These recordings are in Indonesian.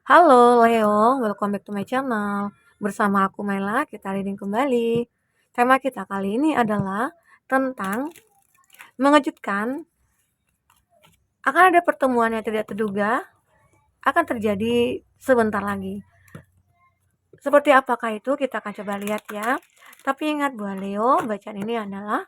Halo Leo, welcome back to my channel. Bersama aku Mela, kita reading kembali. Tema kita kali ini adalah tentang mengejutkan. Akan ada pertemuan yang tidak terduga, akan terjadi sebentar lagi. Seperti apakah itu? Kita akan coba lihat ya. Tapi ingat buat Leo, bacaan ini adalah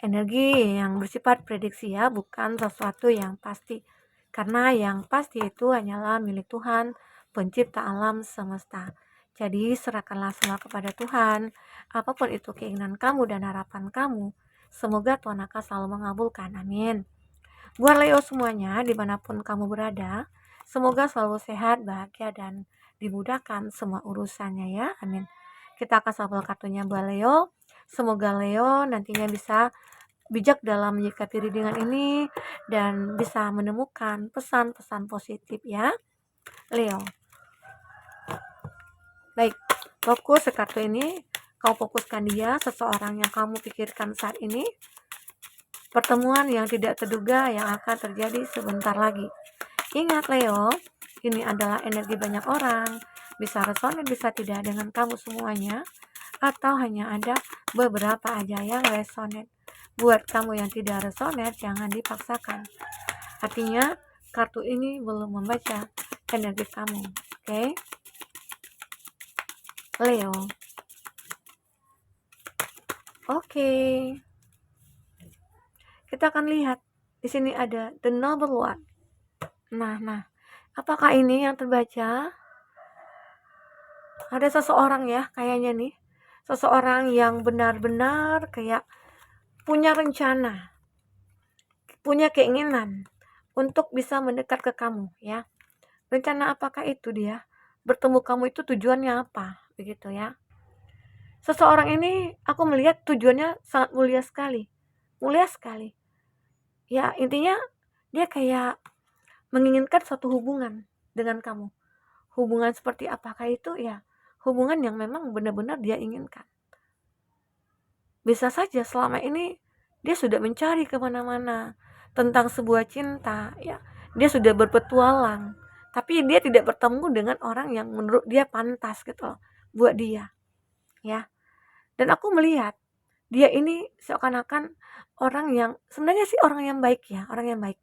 energi yang bersifat prediksi ya, bukan sesuatu yang pasti. Karena yang pasti itu hanyalah milik Tuhan, pencipta alam semesta. Jadi serahkanlah semua kepada Tuhan, apapun itu keinginan kamu dan harapan kamu. Semoga Tuhan akan selalu mengabulkan, amin. Buat Leo semuanya, dimanapun kamu berada, semoga selalu sehat, bahagia, dan dimudahkan semua urusannya ya, amin. Kita akan shuffle kartunya buat Leo. Semoga Leo nantinya bisa bijak dalam menyikapi readingan ini dan bisa menemukan pesan-pesan positif ya, Leo. Baik, fokus ke kartu ini. Kau fokuskan dia, seseorang yang kamu pikirkan saat ini. Pertemuan yang tidak terduga yang akan terjadi sebentar lagi. Ingat Leo, ini adalah energi banyak orang. Bisa resonate, bisa tidak dengan kamu semuanya. Atau hanya ada beberapa aja yang resonate. Buat kamu yang tidak resonate, jangan dipaksakan. Artinya, kartu ini belum membaca energi kamu. Oke? Leo. Oke. Kita akan lihat. Di sini ada The Noble One. Nah. Apakah ini yang terbaca? Ada seseorang ya, kayaknya nih. Seseorang yang benar-benar kayak punya rencana, punya keinginan untuk bisa mendekat ke kamu ya. Rencana apakah itu dia? Bertemu kamu itu tujuannya apa? Begitu ya. Seseorang ini aku melihat tujuannya sangat mulia sekali. Mulia sekali. Ya, intinya dia kayak menginginkan suatu hubungan dengan kamu. Hubungan seperti apakah itu? Ya, hubungan yang memang benar-benar dia inginkan. Bisa saja selama ini dia sudah mencari kemana-mana tentang sebuah cinta, ya. Dia sudah berpetualang, tapi dia tidak bertemu dengan orang yang menurut dia pantas gitu loh, buat dia, ya. Dan aku melihat dia ini seakan-akan orang yang sebenarnya sih orang yang baik ya, orang yang baik.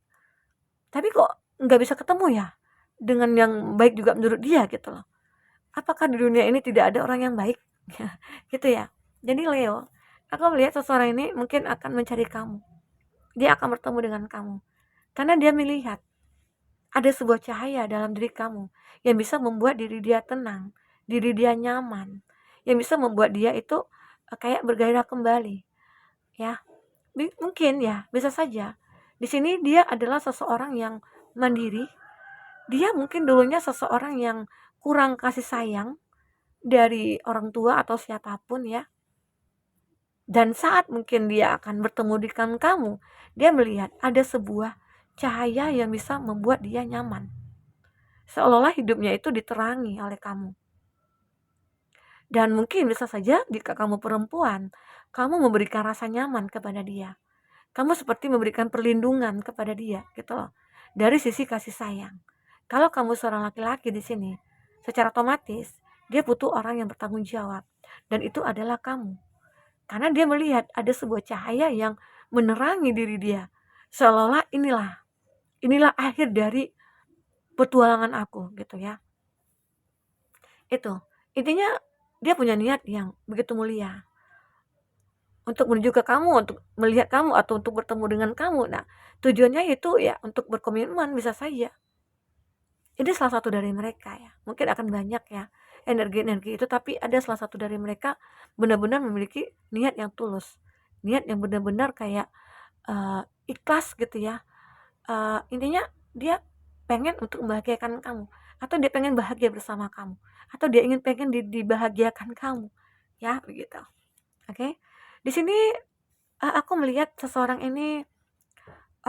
Tapi kok nggak bisa ketemu ya dengan yang baik juga menurut dia gitu loh. Apakah di dunia ini tidak ada orang yang baik? Gitu ya. Jadi Leo, aku melihat seseorang ini mungkin akan mencari kamu. Dia akan bertemu dengan kamu. Karena dia melihat ada sebuah cahaya dalam diri kamu yang bisa membuat diri dia tenang, diri dia nyaman, yang bisa membuat dia itu kayak bergairah kembali. Ya, mungkin ya, bisa saja. Di sini dia adalah seseorang yang mandiri. Dia mungkin dulunya seseorang yang kurang kasih sayang dari orang tua atau siapapun ya. Dan saat mungkin dia akan bertemu dengan kamu, dia melihat ada sebuah cahaya yang bisa membuat dia nyaman. Seolah-olah hidupnya itu diterangi oleh kamu. Dan mungkin bisa saja jika kamu perempuan, kamu memberikan rasa nyaman kepada dia. Kamu seperti memberikan perlindungan kepada dia, gitu loh. Dari sisi kasih sayang. Kalau kamu seorang laki-laki di sini, secara otomatis dia butuh orang yang bertanggung jawab. Dan itu adalah kamu. Karena dia melihat ada sebuah cahaya yang menerangi diri dia. Seolah-olah inilah akhir dari petualangan aku gitu ya. Itu. Intinya dia punya niat yang begitu mulia. Untuk menuju ke kamu, untuk melihat kamu atau untuk bertemu dengan kamu. Nah, tujuannya itu ya untuk berkomitmen bisa saja. Ini salah satu dari mereka ya. Mungkin akan banyak ya energi-energi itu, tapi ada salah satu dari mereka benar-benar memiliki niat yang tulus. Niat yang benar-benar kayak ikhlas gitu ya. Intinya dia pengen untuk membahagiakan kamu, atau dia pengen bahagia bersama kamu, atau dia pengen dibahagiakan kamu, ya begitu. Oke, di sini aku melihat seseorang ini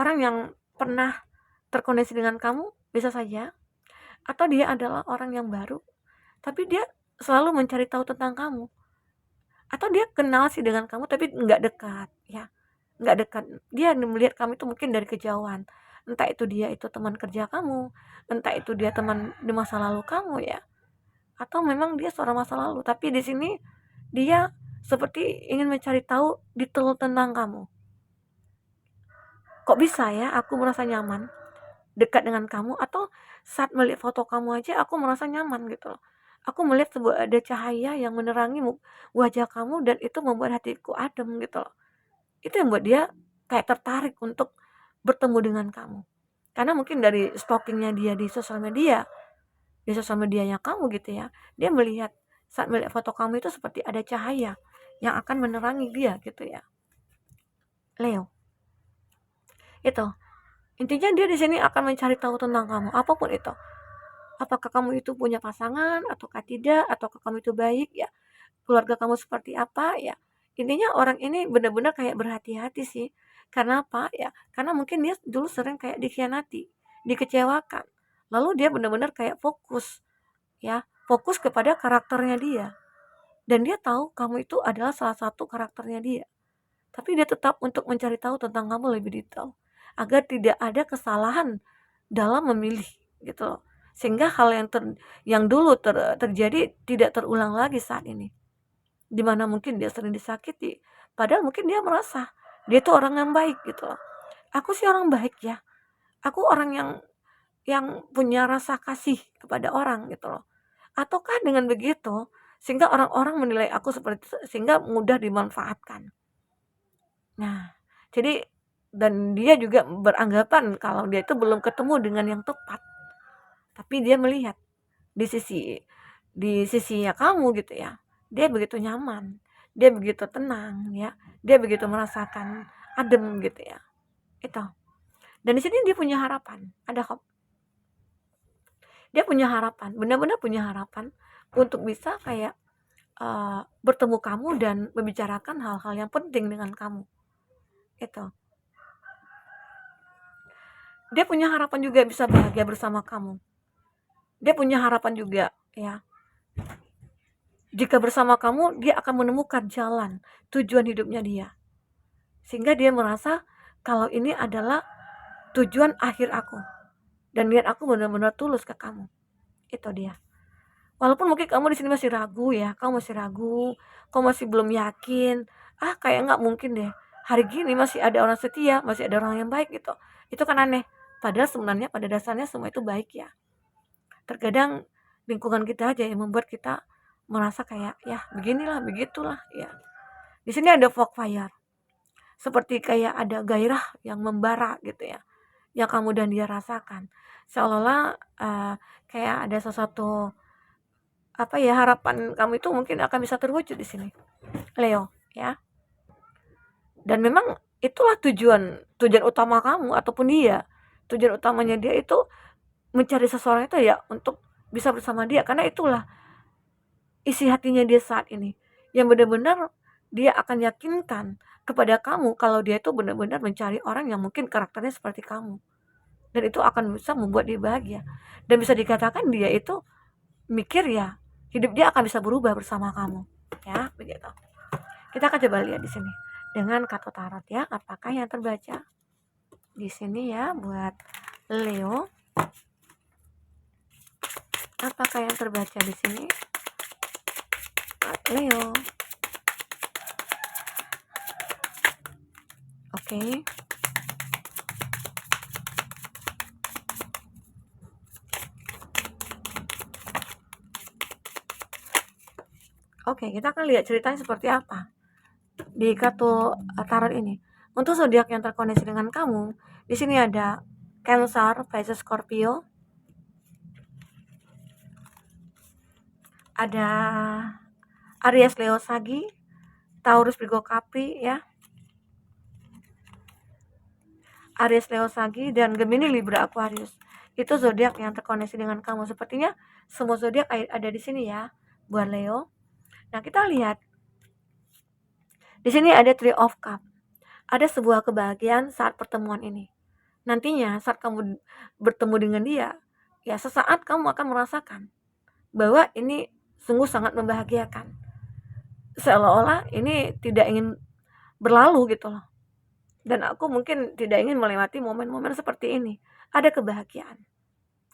orang yang pernah terkoneksi dengan kamu, bisa saja, atau dia adalah orang yang baru, tapi dia selalu mencari tahu tentang kamu, atau dia kenal sih dengan kamu tapi nggak dekat, ya nggak dekat. Dia melihat kamu itu mungkin dari kejauhan, Entah itu dia itu teman kerja kamu, entah itu dia teman di masa lalu kamu ya, atau memang dia seorang masa lalu. Tapi di sini dia seperti ingin mencari tahu detail tentang kamu. Kok bisa ya aku merasa nyaman dekat dengan kamu, atau saat melihat foto kamu aja aku merasa nyaman gitu loh. Aku melihat sebuah ada cahaya yang menerangi wajah kamu dan itu membuat hatiku adem gitu loh. Itu yang buat dia kayak tertarik untuk bertemu dengan kamu. Karena mungkin dari stalkingnya dia di sosial medianya kamu gitu ya, dia melihat saat melihat foto kamu itu seperti ada cahaya yang akan menerangi dia gitu ya. Leo, itu intinya dia di sini akan mencari tahu tentang kamu, apapun itu. Apakah kamu itu punya pasangan ataukah tidak, ataukah kamu itu baik ya, keluarga kamu seperti apa ya. Intinya orang ini benar-benar kayak berhati-hati sih. Karena apa ya? Karena mungkin dia dulu sering kayak dikhianati, dikecewakan. Lalu dia benar-benar kayak fokus ya, fokus kepada karakternya dia. Dan dia tahu kamu itu adalah salah satu karakternya dia. Tapi dia tetap untuk mencari tahu tentang kamu lebih detail agar tidak ada kesalahan dalam memilih gitu loh. Sehingga hal yang dulu terjadi tidak terulang lagi saat ini. Dimana mungkin dia sering disakiti, padahal mungkin dia merasa dia tuh orang yang baik gitu loh. Aku sih orang baik ya. Aku orang yang punya rasa kasih kepada orang gitu loh. Ataukah dengan begitu sehingga orang-orang menilai aku seperti itu sehingga mudah dimanfaatkan. Nah, jadi dan dia juga beranggapan kalau dia itu belum ketemu dengan yang tepat. Tapi dia melihat di sisinya kamu gitu ya. Dia begitu nyaman, dia begitu tenang ya. Dia begitu merasakan adem gitu ya. Itu. Dan di sini dia punya harapan, ada hope. Dia punya harapan, benar-benar punya harapan untuk bisa kayak bertemu kamu dan membicarakan hal-hal yang penting dengan kamu. Itu. Dia punya harapan juga bisa bahagia bersama kamu. Dia punya harapan juga ya. Jika bersama kamu, dia akan menemukan jalan, tujuan hidupnya dia. Sehingga dia merasa kalau ini adalah tujuan akhir aku. Dan niat aku benar-benar tulus ke kamu. Itu dia. Walaupun mungkin kamu di sini masih ragu ya, kamu masih ragu, kamu masih belum yakin. Kayak nggak mungkin deh. Hari gini masih ada orang setia, masih ada orang yang baik gitu. Itu kan aneh. Padahal sebenarnya pada dasarnya semua itu baik ya. Terkadang lingkungan kita aja yang membuat kita merasa kayak ya beginilah begitulah ya. Di sini ada fog fire, seperti kayak ada gairah yang membara gitu ya, yang kamu dan dia rasakan, seolah-olah kayak ada sesuatu apa ya, harapan kamu itu mungkin akan bisa terwujud di sini, Leo ya. Dan memang itulah tujuan utama kamu ataupun dia, tujuan utamanya dia itu mencari seseorang itu ya untuk bisa bersama dia, karena itulah isi hatinya dia saat ini, yang benar-benar dia akan yakinkan kepada kamu kalau dia itu benar-benar mencari orang yang mungkin karakternya seperti kamu, dan itu akan bisa membuat dia bahagia, dan bisa dikatakan dia itu mikir ya hidup dia akan bisa berubah bersama kamu ya, begitu. Kita akan coba lihat di sini dengan kartu tarot ya, apakah yang terbaca di sini ya buat Leo. Apakah yang terbaca di sini buat Leo? Oke. Oke, kita akan lihat ceritanya seperti apa di kartu tarot ini. Untuk zodiak yang terkoneksi dengan kamu, di sini ada Cancer, Pisces, Scorpio. Ada Aries, Leo, Sagi, Taurus, Virgo, Capri ya. Aries, Leo, Sagi, dan Gemini, Libra, Aquarius. Itu zodiak yang terkoneksi dengan kamu. Sepertinya semua zodiak ada di sini ya buat Leo. Nah, kita lihat. Di sini ada Three of Cups. Ada sebuah kebahagiaan saat pertemuan ini. Nantinya saat kamu bertemu dengan dia, ya sesaat kamu akan merasakan bahwa ini sungguh sangat membahagiakan. Seolah-olah ini tidak ingin berlalu gitu loh. Dan aku mungkin tidak ingin melewati momen-momen seperti ini. Ada kebahagiaan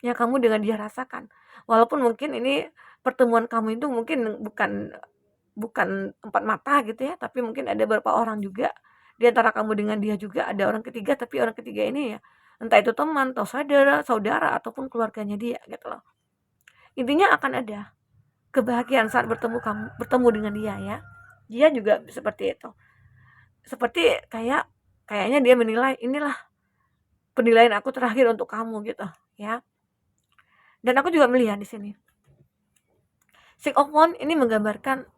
yang kamu dengan dia rasakan. Walaupun mungkin ini pertemuan kamu itu mungkin bukan bukan empat mata gitu ya, tapi mungkin ada beberapa orang juga di antara kamu dengan dia juga ada orang ketiga, tapi orang ketiga ini ya entah itu teman atau saudara ataupun keluarganya dia gitu loh. Intinya akan ada kebahagiaan saat bertemu dengan dia ya. Dia juga seperti itu. Seperti kayaknya dia menilai inilah penilaian aku terakhir untuk kamu gitu ya. Dan aku juga melihat di sini. Six of Wands ini menggambarkan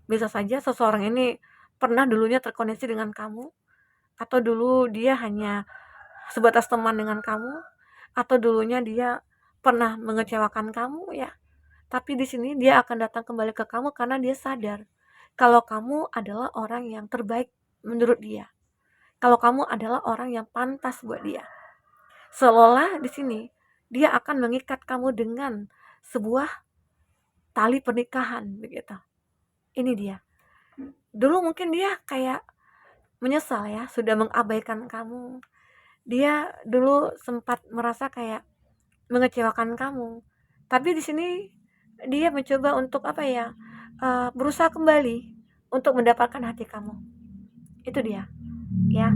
bisa saja seseorang ini pernah dulunya terkoneksi dengan kamu, atau dulu dia hanya sebatas teman dengan kamu, atau dulunya dia pernah mengecewakan kamu ya. Tapi di sini dia akan datang kembali ke kamu karena dia sadar kalau kamu adalah orang yang terbaik menurut dia. Kalau kamu adalah orang yang pantas buat dia. Seolah di sini dia akan mengikat kamu dengan sebuah tali pernikahan begitu. Ini dia. Dulu mungkin dia kayak menyesal ya sudah mengabaikan kamu. Dia dulu sempat merasa kayak mengecewakan kamu. Tapi di sini dia mencoba untuk apa ya? Berusaha kembali untuk mendapatkan hati kamu. Itu dia, ya.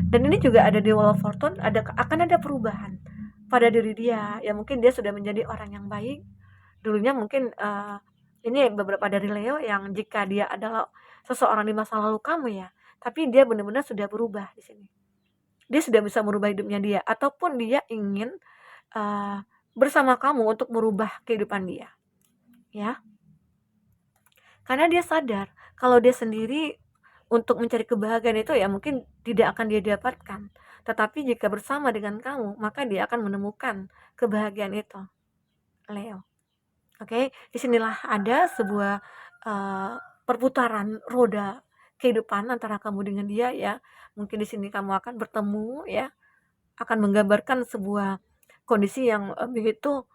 Dan ini juga ada di Wall of Fortune, akan ada perubahan pada diri dia. Ya mungkin dia sudah menjadi orang yang baik. Dulunya mungkin ini beberapa dari Leo yang jika dia adalah seseorang di masa lalu kamu ya, tapi dia benar-benar sudah berubah di sini. Dia sudah bisa merubah hidupnya dia, ataupun dia ingin uh, bersama kamu untuk merubah kehidupan dia, ya. Karena dia sadar kalau dia sendiri untuk mencari kebahagiaan itu ya mungkin tidak akan dia dapatkan. Tetapi jika bersama dengan kamu, maka dia akan menemukan kebahagiaan itu, Leo. Oke, disinilah ada sebuah perputaran roda kehidupan antara kamu dengan dia ya. Mungkin di sini kamu akan bertemu ya, akan menggambarkan sebuah kondisi yang begitu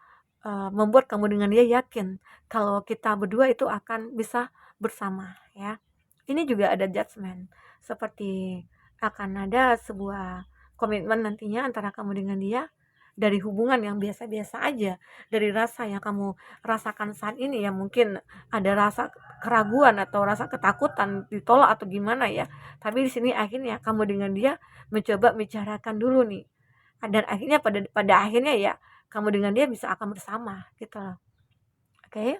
membuat kamu dengan dia yakin kalau kita berdua itu akan bisa bersama ya. Ini juga ada judgment, seperti akan ada sebuah komitmen nantinya antara kamu dengan dia dari hubungan yang biasa-biasa aja, dari rasa yang kamu rasakan saat ini ya mungkin ada rasa keraguan atau rasa ketakutan ditolak atau gimana ya. Tapi di sini akhirnya kamu dengan dia mencoba bicarakan dulu nih. Dan akhirnya pada akhirnya ya kamu dengan dia bisa akan bersama gitu loh. Oke.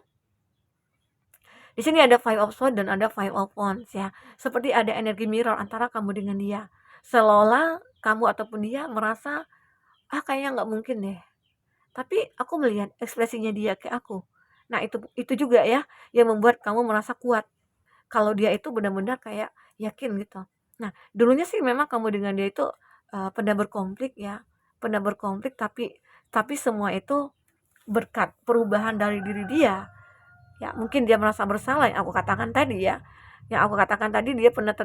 Di sini ada Five of Swords dan ada Five of Wands ya. Seperti ada energi mirror antara kamu dengan dia. Seolah kamu ataupun dia merasa kayaknya nggak mungkin deh. Tapi aku melihat ekspresinya dia ke aku. Nah, itu juga ya yang membuat kamu merasa kuat. Kalau dia itu benar-benar kayak yakin gitu. Nah, dulunya sih memang kamu dengan dia itu pernah berkonflik ya. Pernah berkonflik tapi semua itu berkat perubahan dari diri dia. Ya, mungkin dia merasa bersalah yang aku katakan tadi ya. Yang aku katakan tadi dia pernah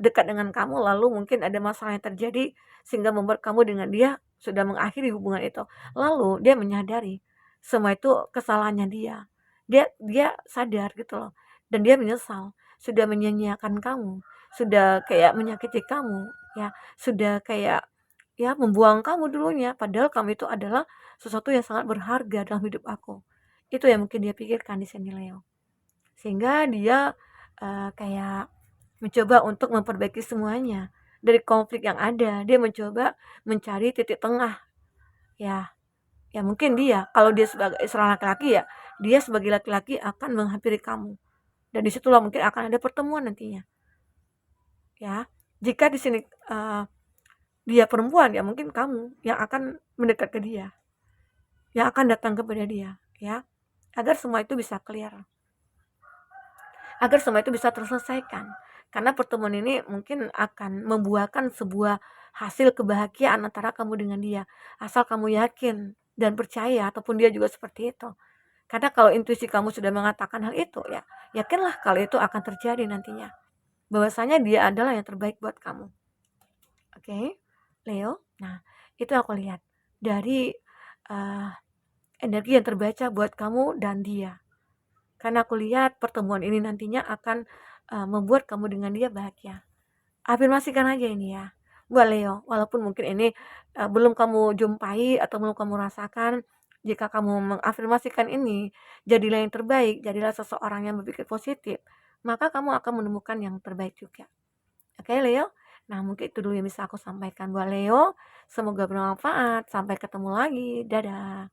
dekat dengan kamu lalu mungkin ada masalah yang terjadi sehingga membuat kamu dengan dia sudah mengakhiri hubungan itu. Lalu dia menyadari semua itu kesalahannya dia. Dia sadar gitu loh. Dan dia menyesal sudah menyia-nyiakan kamu, sudah kayak menyakiti kamu, ya, sudah kayak ya membuang kamu dulunya padahal kamu itu adalah sesuatu yang sangat berharga dalam hidup aku. Itu yang mungkin dia pikirkan di sini Leo. Sehingga dia kayak mencoba untuk memperbaiki semuanya. Dari konflik yang ada, dia mencoba mencari titik tengah. Ya, ya mungkin dia, kalau dia sebagai seorang laki-laki ya, dia sebagai laki-laki akan menghampiri kamu. Dan disitulah mungkin akan ada pertemuan nantinya. Ya, jika di sini dia perempuan ya mungkin kamu yang akan mendekat ke dia, yang akan datang kepada dia, ya, agar semua itu bisa clear. Agar semua itu bisa terselesaikan. Karena pertemuan ini mungkin akan membuahkan sebuah hasil kebahagiaan antara kamu dengan dia. Asal kamu yakin dan percaya ataupun dia juga seperti itu. Karena kalau intuisi kamu sudah mengatakan hal itu ya, yakinlah kalau itu akan terjadi nantinya. Bahwasanya dia adalah yang terbaik buat kamu. Oke, Leo. Nah, itu aku lihat dari energi yang terbaca buat kamu dan dia. Karena aku lihat pertemuan ini nantinya akan membuat kamu dengan dia bahagia. Afirmasikan aja ini ya, buat Leo, walaupun mungkin ini, belum kamu jumpai atau belum kamu rasakan, jika kamu mengafirmasikan ini, jadilah yang terbaik, jadilah seseorang yang berpikir positif, maka kamu akan menemukan yang terbaik juga. Oke Leo? Nah mungkin itu dulu yang bisa aku sampaikan buat Leo, semoga bermanfaat, sampai ketemu lagi, dadah.